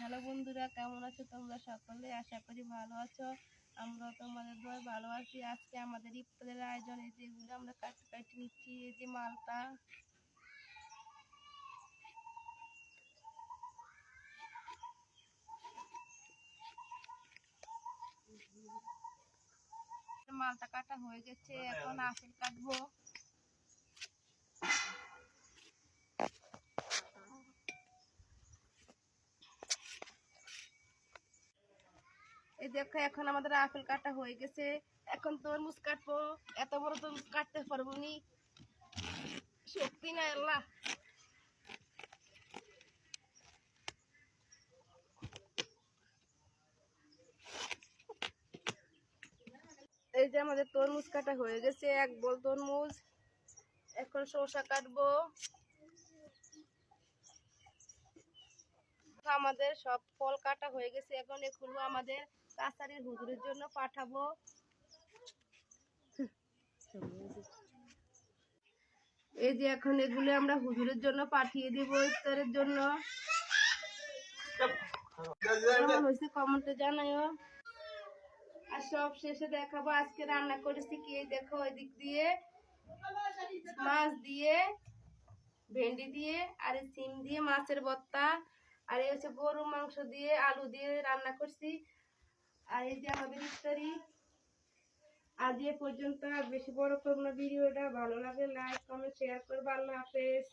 Hello বন্ধুরা, কেমন আছো তোমরা সকলে? আশা করি ভালো আছো। আমরা তোমাদের দোয়ায় ভালো আছি। আজকে আমাদের ইফতারের আয়োজন, এই যেগুলো আমরা কাটি নিচ্ছি। এই যে মালটা, মালটা কাটা হয়ে গেছে, এখন আপেল কাটবো। এই দেখো, এখন আমাদের আপেল কাটা হয়ে গেছে, এখন তরমুজ কাটবো। এত বড় তরমুজ কাটতে পারবো নি, শক্তি নাই আল্লাহ। এই যে আমাদের তরমুজ কাটা হয়ে গেছে, এক বল তরমুজ। এখন শসা কাটবো। আমাদের সব ফল কাটা হয়ে গেছে, এখন এগুলো আমাদের কাছারির হুজুরের জন্য পাঠাবো। এই যে এখন এগুলো আমরা হুজুরের জন্য পাঠিয়ে দিব ইফতারের জন্য। কেমন হয়েছে কমেন্টে জানাইও। আর সব শেষে দেখাবো আজকে রান্না করেছি কি। দেখো, ওই দিক দিয়ে মাছ দিয়ে, ভেন্ডি দিয়ে, আর সিম দিয়ে মাছের ভর্তা, আর এই হচ্ছে গরু মাংস দিয়ে আলু দিয়ে রান্না করছি। আর এই যে আমাদের ইফতারি। আজ এ পর্যন্ত, আর বেশি বড় করব না ভিডিওটা। ভালো লাগে লাইক কমেন্ট শেয়ার করবে। আল্লাহ হাফেজ।